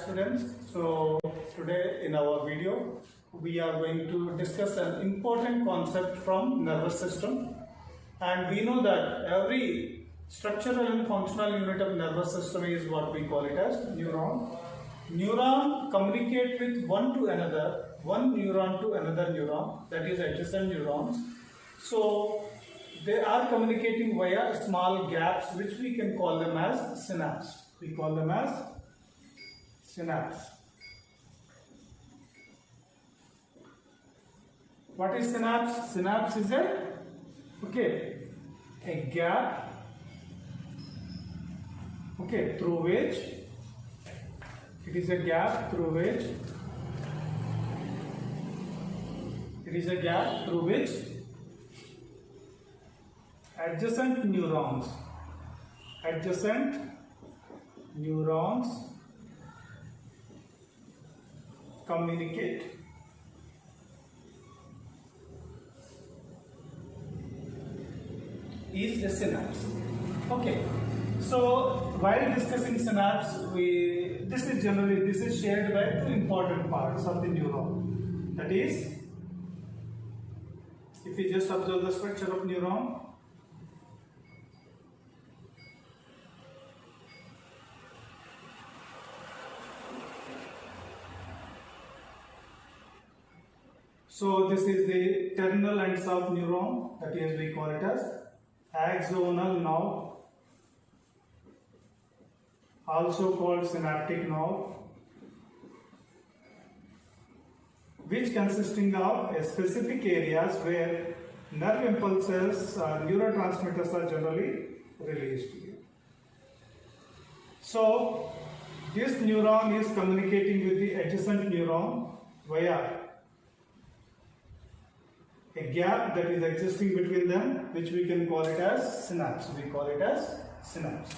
Students, so today in our video we are going to discuss an important concept from nervous system, and we know that every structural and functional unit of nervous system is what we call it as neuron. Neuron communicate with one neuron to another neuron, that is adjacent neurons. So they are communicating via small gaps which we can call them as synapse. We call them as synapse. What is synapse? Synapse is a gap through which adjacent neurons communicate. Is a synapse. Okay. So while discussing synapse, this is shared by two important parts of the neuron. That is, if you just observe the structure of neuron, so this is the terminal ends of neuron, that is we call it as axonal nerve, also called synaptic nerve, which consisting of a specific areas where nerve impulses or neurotransmitters are generally released. So this neuron is communicating with the adjacent neuron via a gap that is existing between them, which we can call it as synapse. We call it as synapse.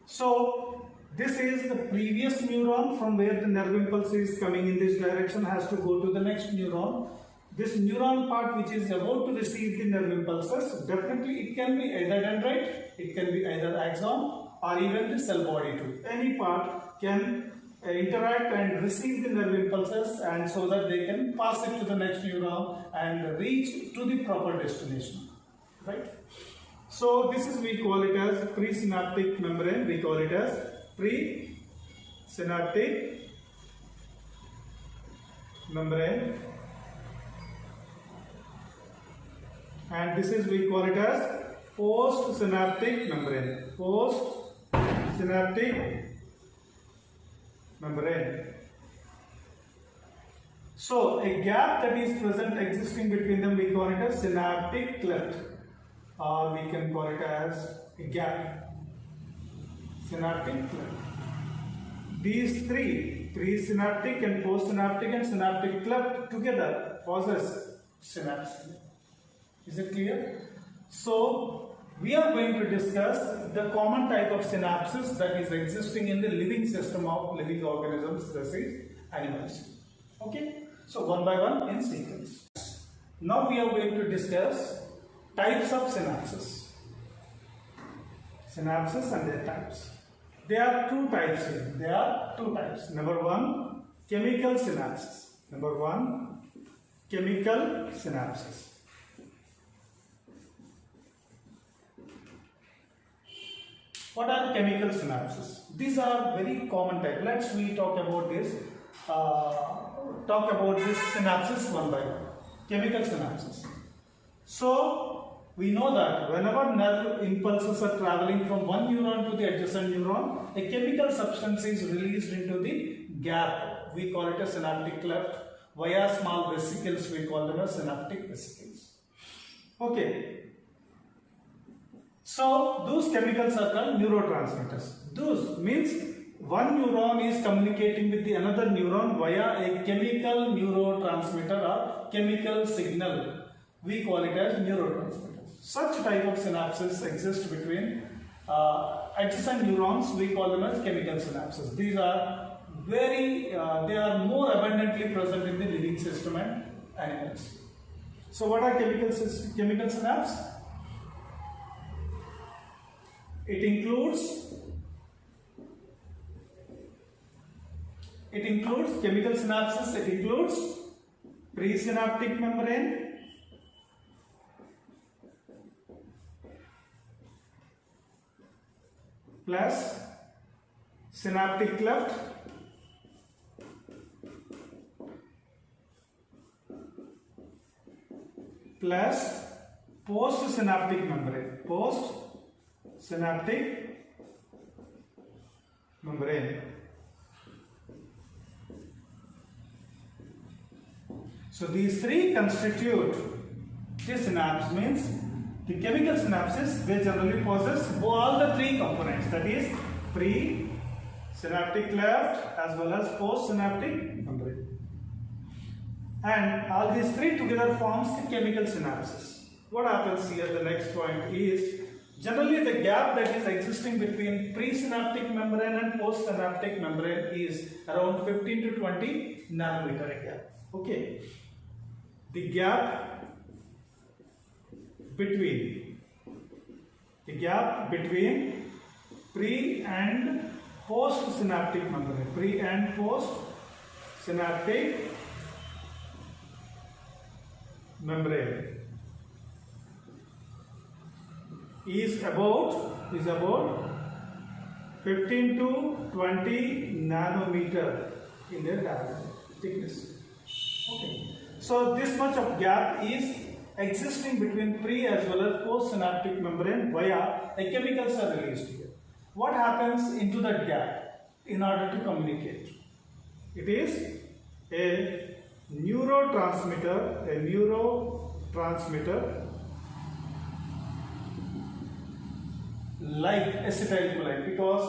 So this is the previous neuron from where the nerve impulse is coming in this direction has to go to the next neuron. This neuron part which is about to receive the nerve impulses, definitely it can be either dendrite, it can be either axon or even the cell body too. Any part can interact and receive the nerve impulses, and so that they can pass it to the next neuron and reach to the proper destination. Right? So this is, we call it as presynaptic membrane. We call it as presynaptic membrane. And this is, we call it as postsynaptic membrane. Postsynaptic membrane. So a gap that is present existing between them, we call it as synaptic cleft, or we can call it as a gap. Synaptic cleft. These three, presynaptic and postsynaptic and synaptic cleft together possess synapse. Is it clear? So we are going to discuss the common type of synapses that is existing in the living system of living organisms, that is animals. Okay? So one by one in sequence. Now we are going to discuss types of synapses. Synapses and their types. There are two types here. Number one, chemical synapses. What are chemical synapses? These are very common type. Let's we talk about this synapses one by one. Chemical synapses. So we know that whenever nerve impulses are traveling from one neuron to the adjacent neuron, a chemical substance is released into the gap. We call it a synaptic cleft. Via small vesicles, we call them as synaptic vesicles. Okay. So those chemicals are called neurotransmitters. Those means one neuron is communicating with the another neuron via a chemical neurotransmitter or chemical signal. We call it as neurotransmitters. Such type of synapses exist between adjacent neurons. We call them as chemical synapses. These are they are more abundantly present in the living system and animals. So what are chemical synapses? It includes chemical synapses. It includes presynaptic membrane, plus synaptic cleft, plus postsynaptic membrane. Postsynaptic membrane. So these three constitute the synapse. Means the chemical synapses, they generally possess all the three components, that is pre-synaptic cleft as well as post-synaptic membrane. And all these three together forms the chemical synapses. What happens here, the next point is, generally the gap that is existing between presynaptic membrane and postsynaptic membrane is around 15 to 20 nanometer gap. Okay. The gap between pre and post synaptic membrane, pre and post synaptic membrane is about 15 to 20 nanometer in their diameter thickness. Okay. So this much of gap is existing between pre as well as post synaptic membrane via a chemicals are released here. What happens into that gap in order to communicate? It is a neurotransmitter like acetylcholine, because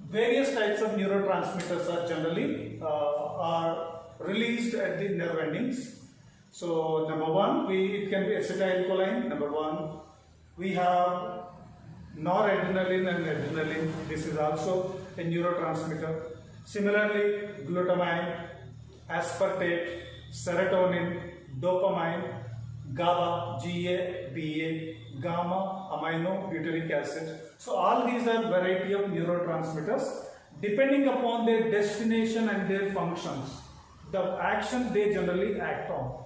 various types of neurotransmitters are generally are released at the nerve endings. So number one, it can be acetylcholine. Number one, we have noradrenaline and adrenaline. This is also a neurotransmitter. Similarly, glutamine, aspartate, serotonin, dopamine, GABA, GABA, gamma aminobutyric acid. So all these are variety of neurotransmitters. Depending upon their destination and their functions, the action they generally act on,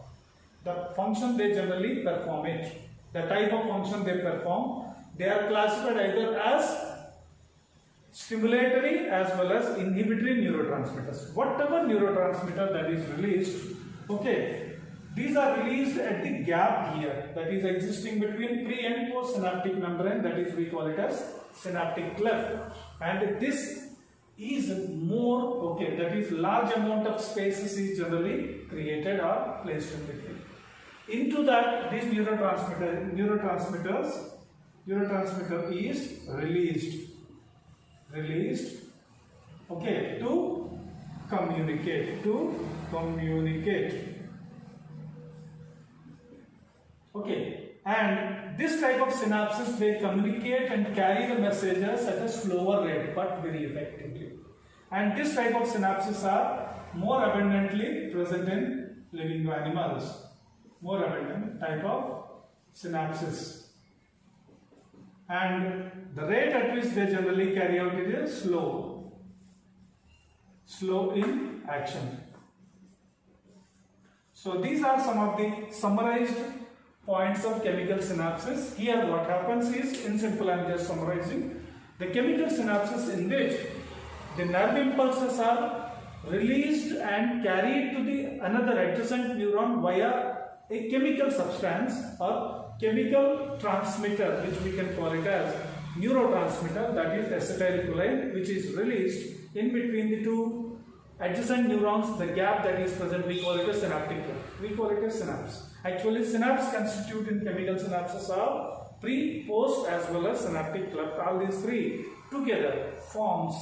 the function they generally perform it, the type of function they perform, they are classified either as stimulatory as well as inhibitory neurotransmitters. Whatever neurotransmitter that is released, okay, these are released at the gap here that is existing between pre and post synaptic membrane, that is we call it as synaptic cleft, and this is more, okay, that is large amount of spaces is generally created or placed in between. Into that, this neurotransmitter is released, okay, to communicate. Okay, and this type of synapses, they communicate and carry the messages at a slower rate but very effectively. And this type of synapses are more abundantly present in living animals. More abundant type of synapses. And the rate at which they generally carry out it is slow in action. So these are some of the summarized points of chemical synapses. Here what happens is, in simple I am just summarizing, the chemical synapses in which the nerve impulses are released and carried to the another adjacent neuron via a chemical substance or chemical transmitter, which we can call it as neurotransmitter, that is acetylcholine, which is released in between the two adjacent neurons, the gap that is present, we call it a synaptic cleft. We call it a synapse. Actually, synapse constitute in chemical synapses are pre, post as well as synaptic cleft. All these three together forms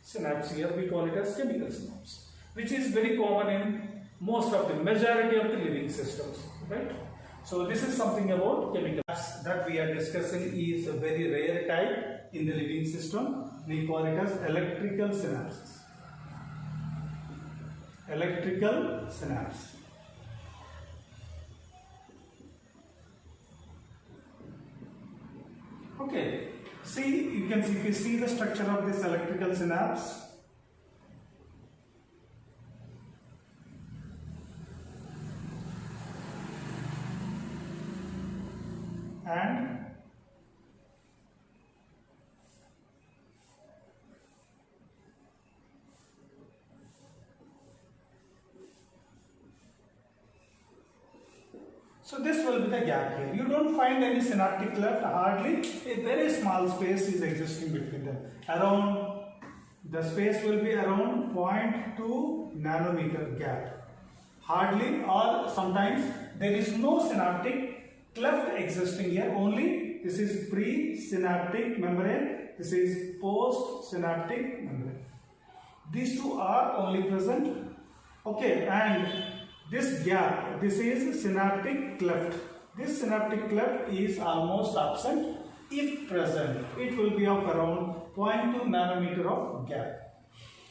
synapse. Here we call it as chemical synapse, which is very common in most of the majority of the living systems, right? So this is something about chemical synapse that we are discussing is a very rare type in the living system. We call it as electrical synapses. Electrical synapse. Okay, see, you can see, if you see the structure of this electrical synapse, and so this will be the gap here. You don't find any synaptic cleft, hardly. A very small space is existing between them. Around, the space will be around 0.2 nanometer gap. Hardly, or sometimes there is no synaptic cleft existing here. Only this is pre-synaptic membrane, this is post-synaptic membrane. These two are only present. Okay, and this gap, this is synaptic cleft. This synaptic cleft is almost absent. If present, it will be of around 0.2 nanometer of gap.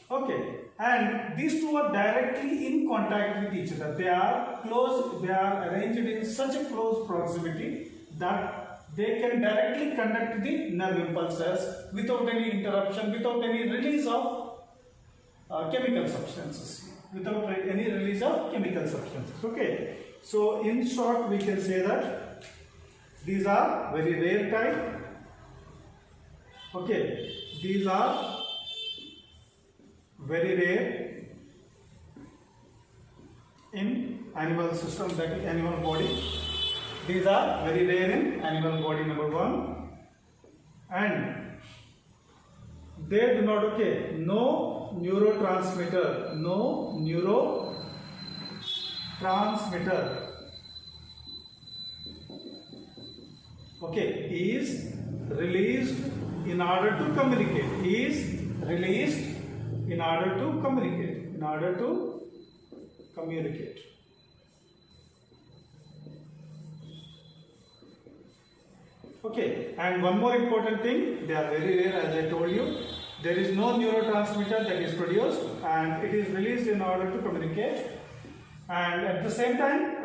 Okay, and these two are directly in contact with each other. They are close, they are arranged in such a close proximity that they can directly conduct the nerve impulses without any interruption, without any release of chemical substances. Without any release of chemical substances. Okay, so in short we can say that these are very rare type. Okay, these are very rare in animal system, that is animal body. These are very rare in animal body, number one, and they do not, okay, no neurotransmitter, no neurotransmitter, okay, is released in order to communicate, is released in order to communicate, in order to communicate. Okay, and one more important thing, they are very rare as I told you. There is no neurotransmitter that is produced and it is released in order to communicate, and at the same time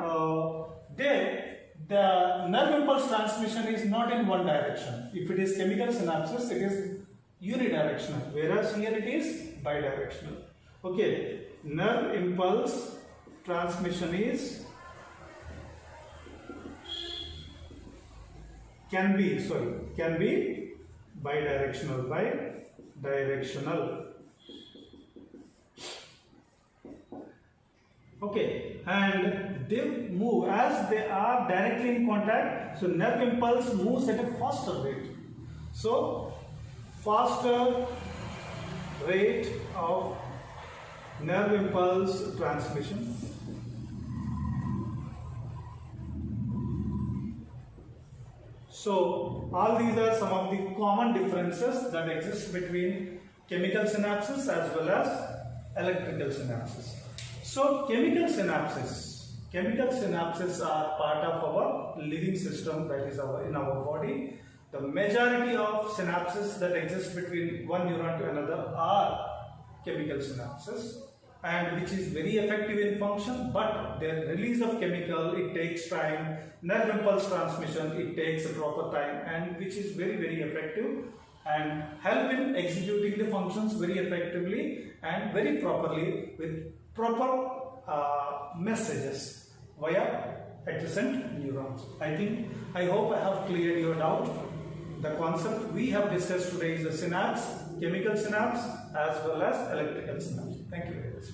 the nerve impulse transmission is not in one direction. If it is chemical synapses, it is unidirectional, whereas here it is bidirectional. Okay, nerve impulse transmission is can be bidirectional. Okay, and they move as they are directly in contact, so nerve impulse moves at a faster rate. So faster rate of nerve impulse transmission. So all these are some of the common differences that exist between chemical synapses as well as electrical synapses. So chemical synapses are part of our living system, that is in our body. The majority of synapses that exist between one neuron to another are chemical synapses, and which is very effective in function, but the release of chemical, it takes time. Nerve impulse transmission, it takes a proper time, and which is very, very effective and help in executing the functions very effectively and very properly with proper messages via adjacent neurons. I hope I have cleared your doubt. The concept we have discussed today is the synapse, chemical synapse as well as electrical synapse. Thank you very much.